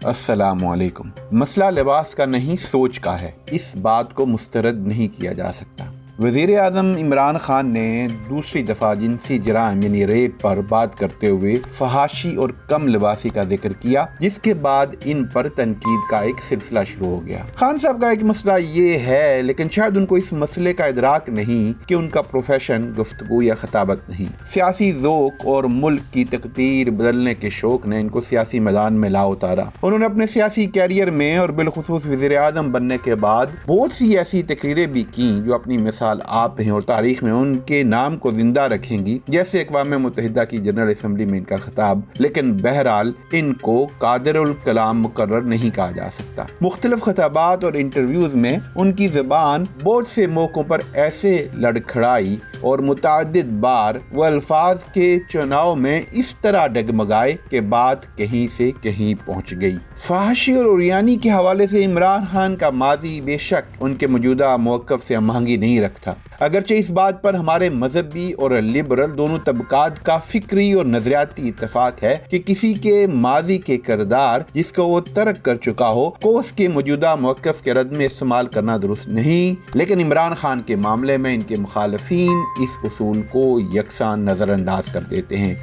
السلام علیکم۔ مسئلہ لباس کا نہیں، سوچ کا ہے، اس بات کو مسترد نہیں کیا جا سکتا۔ وزیر اعظم عمران خان نے دوسری دفعہ جنسی جرائم یعنی ریپ پر بات کرتے ہوئے فحاشی اور کم لباسی کا ذکر کیا، جس کے بعد ان پر تنقید کا ایک سلسلہ شروع ہو گیا۔ خان صاحب کا ایک مسئلہ یہ ہے، لیکن شاید ان کو اس مسئلے کا ادراک نہیں کہ ان کا پروفیشن گفتگو یا خطابت نہیں۔ سیاسی ذوق اور ملک کی تقدیر بدلنے کے شوق نے ان کو سیاسی میدان میں لا اتارا۔ انہوں نے اپنے سیاسی کیریئر میں اور بالخصوص وزیر اعظم بننے کے بعد بہت سی ایسی تقریریں بھی کی جو اپنی مثال آپ ہیں اور تاریخ میں ان کے نام کو زندہ رکھیں گی، جیسے اقوام متحدہ کی جنرل اسمبلی میں ان کا خطاب، لیکن بہرحال ان کو قادر الکلام مقرر نہیں کہا جا سکتا۔ مختلف خطابات اور انٹرویوز میں ان کی زبان بہت سے موقعوں پر ایسے لڑکھڑائی اور متعدد بار وہ الفاظ کے چناؤ میں اس طرح ڈگمگائے کہ بات کہیں سے کہیں پہنچ گئی۔ فحاشی اور عریانی کے حوالے سے عمران خان کا ماضی بے شک ان کے موجودہ موقف سے ہم آہنگی نہیں رکھتا، اگرچہ اس بات پر ہمارے مذہبی اور لبرل دونوں طبقات کا فکری اور نظریاتی اتفاق ہے کہ کسی کے ماضی کے کردار جس کو وہ ترک کر چکا ہو کو اس کے موجودہ موقف کے رد میں استعمال کرنا درست نہیں، لیکن عمران خان کے معاملے میں ان کے مخالفین اس اصول کو یکساں نظر انداز کر دیتے ہیں۔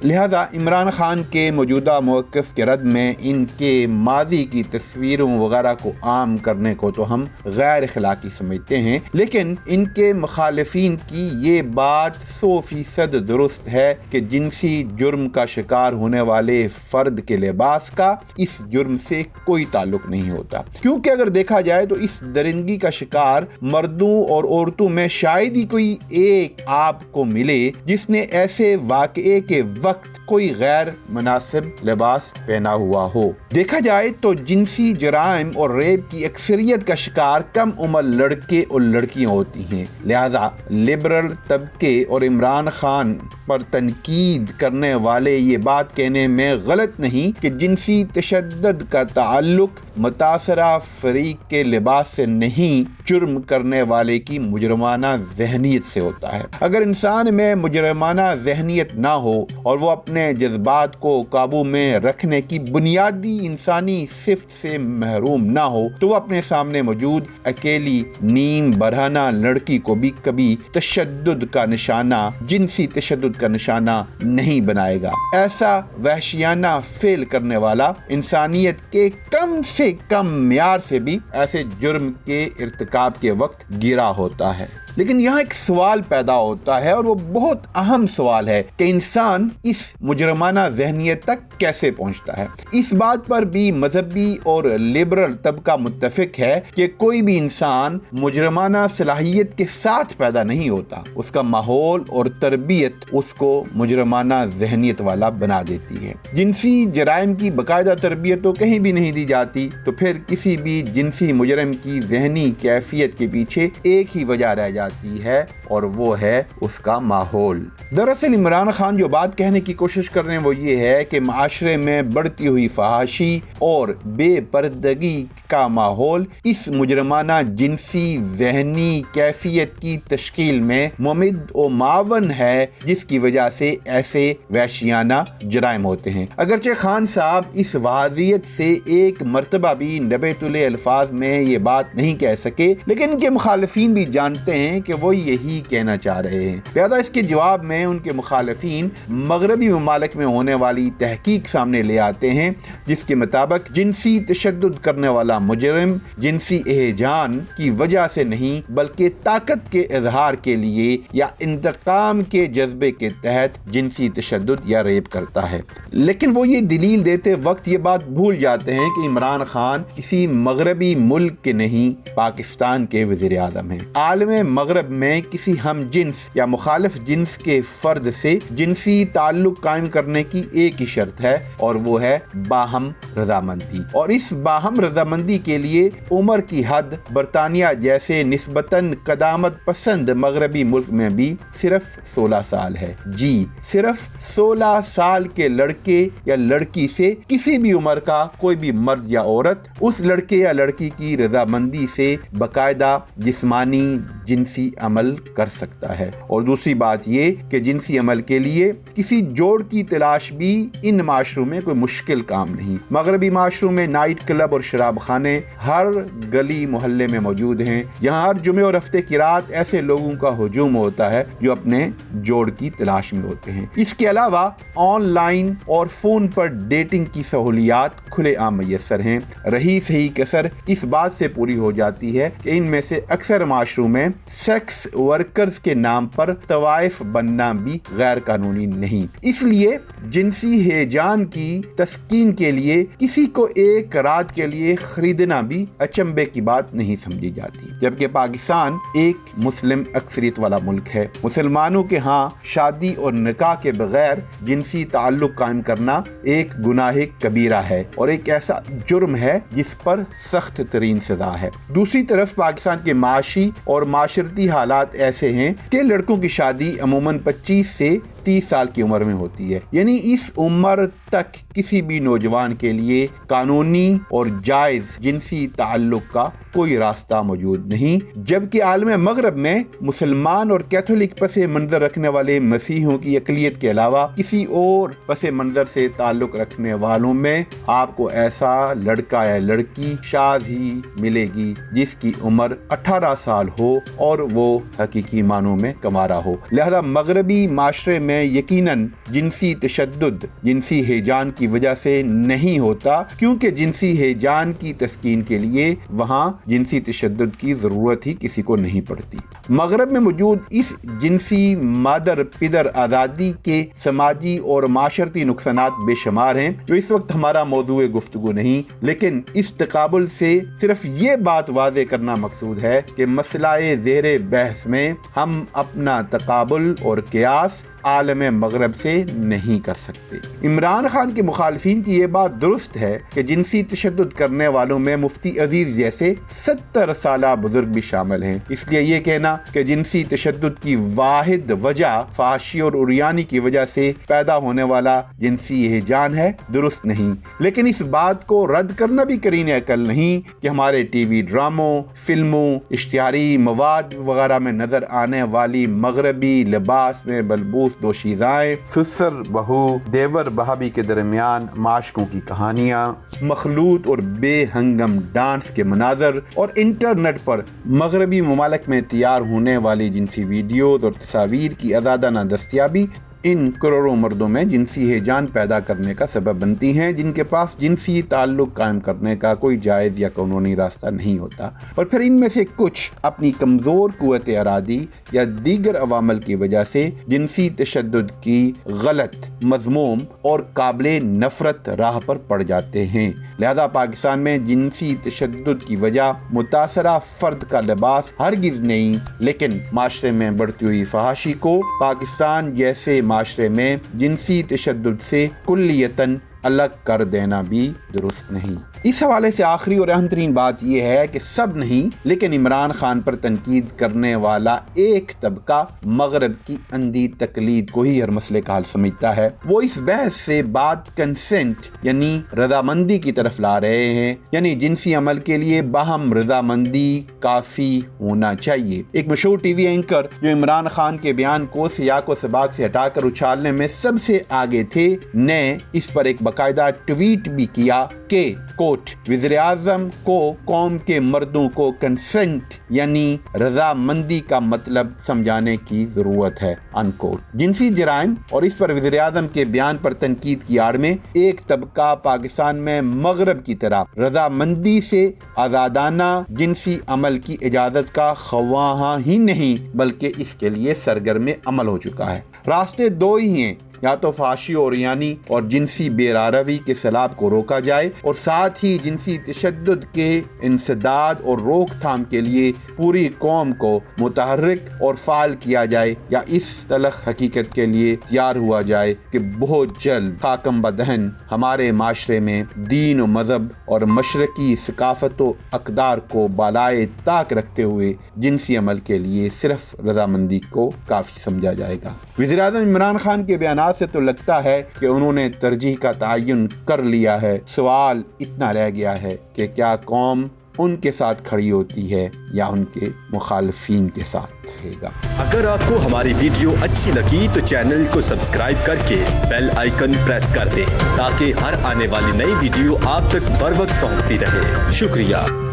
لہذا عمران خان کے موجودہ موقف کے رد میں ان کے ماضی کی تصویروں وغیرہ کو عام کرنے کو تو ہم غیر اخلاقی سمجھتے ہیں، لیکن ان کے مخالفین کی یہ بات 100% درست ہے کہ جنسی جرم کا شکار ہونے والے فرد کے لباس کا اس جرم سے کوئی تعلق نہیں ہوتا، کیونکہ اگر دیکھا جائے تو اس درندگی کا شکار مردوں اور عورتوں میں شاید ہی کوئی ایک آپ کو ملے جس نے ایسے واقعے کے وقت کوئی غیر مناسب لباس پہنا ہوا ہو۔ دیکھا جائے تو جنسی جرائم اور ریپ کی اکثریت کا شکار کم عمر لڑکے اور لڑکیاں ہوتی ہیں، لہذا لبرل طبقے اور عمران خان پر تنقید کرنے والے یہ بات کہنے میں غلط نہیں کہ جنسی تشدد کا تعلق متاثرہ فریق کے لباس سے نہیں، جرم کرنے والے کی مجرمانہ ذہنیت سے ہوتا ہے۔ اگر انسان میں مجرمانہ ذہنیت نہ ہو اور وہ اپنے جذبات کو قابو میں رکھنے کی بنیادی انسانی صفت سے محروم نہ ہو تو وہ اپنے سامنے موجود اکیلی نیم برہنہ لڑکی کو بھی کبھی تشدد کا نشانہ، جنسی تشدد کا نشانہ نہیں بنائے گا۔ ایسا وحشیانہ فعل کرنے والا انسانیت کے کم سے کم معیار سے بھی ایسے جرم کے ارتکاب کے وقت گرا ہوتا ہے۔ لیکن یہاں ایک سوال پیدا ہوتا ہے اور وہ بہت اہم سوال ہے کہ انسان اس مجرمانہ ذہنیت تک کیسے پہنچتا ہے۔ اس بات پر بھی مذہبی اور لبرل طبقہ متفق ہے کہ کوئی بھی انسان مجرمانہ صلاحیت کے ساتھ پیدا نہیں ہوتا، اس کا ماحول اور تربیت اس کو مجرمانہ ذہنیت والا بنا دیتی ہے۔ جنسی جرائم کی باقاعدہ تربیت تو کہیں بھی نہیں دی جاتی، تو پھر کسی بھی جنسی مجرم کی ذہنی کیفیت کے پیچھے ایک ہی وجہ رہ جاتی ہے اور وہ ہے اس کا ماحول۔ دراصل عمران خان جو بات کہنے کی کوشش کر رہے ہیں وہ یہ ہے کہ معاشرے میں بڑھتی ہوئی فحاشی اور بے پردگی کا ماحول اس مجرمانہ جنسی ذہنی کیفیت کی تشکیل میں ممد و معاون ہے، جس کی وجہ سے ایسے وحشیانہ جرائم ہوتے ہیں۔ اگرچہ خان صاحب اس واضحیت سے ایک مرتبہ بھی نبیت الفاظ میں یہ بات نہیں کہہ سکے، لیکن ان کے مخالفین بھی جانتے ہیں کہ وہ یہی کہنا چاہ رہے ہیں، لہذا اس کے جواب میں ان کے مخالفین مغربی ممالک میں ہونے والی تحقیق سامنے لے آتے ہیں، جس کے مطابق جنسی تشدد کرنے والا مجرم جنسی اہجان کی وجہ سے نہیں بلکہ طاقت کے اظہار کے لیے یا انتقام کے جذبے کے تحت جنسی تشدد یا ریپ کرتا ہے۔ لیکن وہ یہ دلیل دیتے وقت یہ بات بھول جاتے ہیں کہ عمران خان کسی مغربی ملک کے نہیں، پاکستان کے وزیر اعظم ہیں۔ عالم مغرب میں کسی ہم جنس یا مخالف جنس کے فرد سے جنسی تعلق قائم کرنے کی ایک ہی شرط ہے اور وہ ہے باہم رضامندی، اور اس باہم رضامندی کے لیے عمر کی حد برطانیہ جیسے نسبتاً قدامت پسند مغربی ملک میں بھی صرف 16 سال ہے۔ جی صرف 16 سال کے لڑکے یا لڑکی سے کسی بھی عمر کا کوئی بھی مرد یا عورت اس لڑکے یا لڑکی کی رضامندی سے باقاعدہ جسمانی، جنسی جنسی عمل کر سکتا ہے۔ اور دوسری بات یہ کہ جنسی عمل کے لیے کسی جوڑ کی تلاش بھی ان معاشروں میں کوئی مشکل کام نہیں۔ مغربی معاشروں میں نائٹ کلب اور شراب خانے ہر گلی محلے میں موجود ہیں، یہاں ہر جمعے اور ہفتے کی رات ایسے لوگوں کا ہجوم ہوتا ہے جو اپنے جوڑ کی تلاش میں ہوتے ہیں۔ اس کے علاوہ آن لائن اور فون پر ڈیٹنگ کی سہولیات کھلے عام میسر ہیں۔ رہی صحیح کسر اس بات سے پوری ہو جاتی ہے کہ ان میں سے اکثر معاشروں میں سیکس ورکرز کے نام پر طوائف بننا بھی غیر قانونی نہیں۔ اس لیے جنسی ہیجان کی تسکین کے لیے کسی کو ایک رات کے لیے خریدنا بھی اچنبے کی بات نہیں سمجھی جاتی، جبکہ پاکستان ایک مسلم اکثریت والا ملک ہے۔ مسلمانوں کے ہاں شادی اور نکاح کے بغیر جنسی تعلق قائم کرنا ایک گناہ کبیرہ ہے اور ایک ایسا جرم ہے جس پر سخت ترین سزا ہے۔ دوسری طرف پاکستان کے معاشی اور معاشرتی حالات ایسے ہیں کہ لڑکوں کی شادی عموماً 25 سے 30 سال کی عمر میں ہوتی ہے، یعنی اس عمر تک کسی بھی نوجوان کے لیے قانونی اور جائز جنسی تعلق کا کوئی راستہ موجود نہیں، جبکہ عالم مغرب میں مسلمان اور کیتھولک پس منظر رکھنے والے مسیحیوں کی اقلیت کے علاوہ کسی اور پس منظر سے تعلق رکھنے والوں میں آپ کو ایسا لڑکا یا لڑکی شاذ ہی ملے گی جس کی عمر 18 سال ہو اور وہ حقیقی معنوں میں کمارا ہو۔ لہذا مغربی معاشرے میں یقیناً جنسی تشدد جنسی ہیجان کی وجہ سے نہیں ہوتا، کیونکہ جنسی ہیجان کی تسکین کے لیے وہاں جنسی تشدد کی ضرورت ہی کسی کو نہیں پڑتی۔ مغرب میں موجود اس جنسی مادر پدر آزادی کے سماجی اور معاشرتی نقصانات بے شمار ہیں، جو اس وقت ہمارا موضوع گفتگو نہیں، لیکن اس تقابل سے صرف یہ بات واضح کرنا مقصود ہے کہ مسئلہ زیر بحث میں ہم اپنا تقابل اور قیاس عالم مغرب سے نہیں کر سکتے۔ عمران خان کے مخالفین کی یہ بات درست ہے کہ جنسی تشدد کرنے والوں میں مفتی عزیز جیسے 70 سالہ بزرگ بھی شامل ہیں، اس لیے یہ کہنا کہ جنسی تشدد کی واحد وجہ فحاشی اور عریانی کی وجہ سے پیدا ہونے والا جنسی ہیجان ہے درست نہیں، لیکن اس بات کو رد کرنا بھی قرین عقل نہیں کہ ہمارے ٹی وی ڈراموں، فلموں، اشتہاری مواد وغیرہ میں نظر آنے والی مغربی لباس میں بلبوس دوشیزائیں، سسر بہو دیور بھابھی کے درمیان معاشقوں کی کہانیاں، مخلوط اور بے ہنگم ڈانس کے مناظر اور انٹرنیٹ پر مغربی ممالک میں تیار ہونے والی جنسی ویڈیوز اور تصاویر کی آزادانہ دستیابی ان کروڑوں مردوں میں جنسی ہیجان پیدا کرنے کا سبب بنتی ہیں، جن کے پاس جنسی تعلق قائم کرنے کا کوئی جائز یا قانونی راستہ نہیں ہوتا، اور پھر ان میں سے کچھ اپنی کمزور قوت ارادی یا دیگر عوامل کی وجہ سے جنسی تشدد کی غلط، مذموم اور قابل نفرت راہ پر پڑ جاتے ہیں۔ لہذا پاکستان میں جنسی تشدد کی وجہ متاثرہ فرد کا لباس ہرگز نہیں، لیکن معاشرے میں بڑھتی ہوئی فحاشی کو پاکستان جیسے معاشرے میں جنسی تشدد سے کلیتاً الگ کر دینا بھی درست نہیں۔ اس حوالے سے آخری اور اہم ترین بات یہ ہے کہ سب نہیں لیکن عمران خان پر تنقید کرنے والا ایک طبقہ مغرب کی اندھی تقلید کو ہی ہر مسئلے کا حل سمجھتا ہے۔ وہ اس بحث سے بات کنسنٹ یعنی رضامندی کی طرف لا رہے ہیں، یعنی جنسی عمل کے لیے باہم رضامندی کافی ہونا چاہیے۔ ایک مشہور ٹی وی اینکر جو عمران خان کے بیان کو سیاق و سباق سے ہٹا کر اچھالنے میں سب سے آگے تھے نے اس پر ایک باقاعدہ ٹویٹ بھی کیا کہ کوٹ وزیر اعظم کو قوم کے مردوں کو کنسنٹ یعنی رضامندی کا مطلب سمجھانے کی ضرورت ہے انکوٹ۔ جنسی جرائم اور اس پر وزیر اعظم کے بیان پر تنقید کی آڑ میں ایک طبقہ پاکستان میں مغرب کی طرح رضامندی سے آزادانہ جنسی عمل کی اجازت کا خواہاں ہی نہیں بلکہ اس کے لیے سرگرم عمل ہو چکا ہے۔ راستے دو ہی ہیں، یا تو فحاشی اور عریانی اور جنسی بے راروی کے سیلاب کو روکا جائے اور ساتھ ہی جنسی تشدد کے انسداد اور روک تھام کے لیے پوری قوم کو متحرک اور فعال کیا جائے، یا اس تلخ حقیقت کے لیے تیار ہوا جائے کہ بہت جلد خاکم بدہن ہمارے معاشرے میں دین و مذہب اور مشرقی ثقافت و اقدار کو بالائے طاق رکھتے ہوئے جنسی عمل کے لیے صرف رضامندی کو کافی سمجھا جائے گا۔ وزیر اعظم عمران خان کے بیانات سے تو لگتا ہے کہ انہوں نے ترجیح کا تعین کر لیا ہے۔ سوال اتنا رہ گیا ہے کہ کیا قوم ان کے ساتھ کھڑی ہوتی ہے یا ان کے مخالفین کے ساتھ رہے گا۔ اگر آپ کو ہماری ویڈیو اچھی لگی تو چینل کو سبسکرائب کر کے بیل آئیکن پریس کر دیں تاکہ ہر آنے والی نئی ویڈیو آپ تک بر وقت پہنچتی رہے۔ شکریہ۔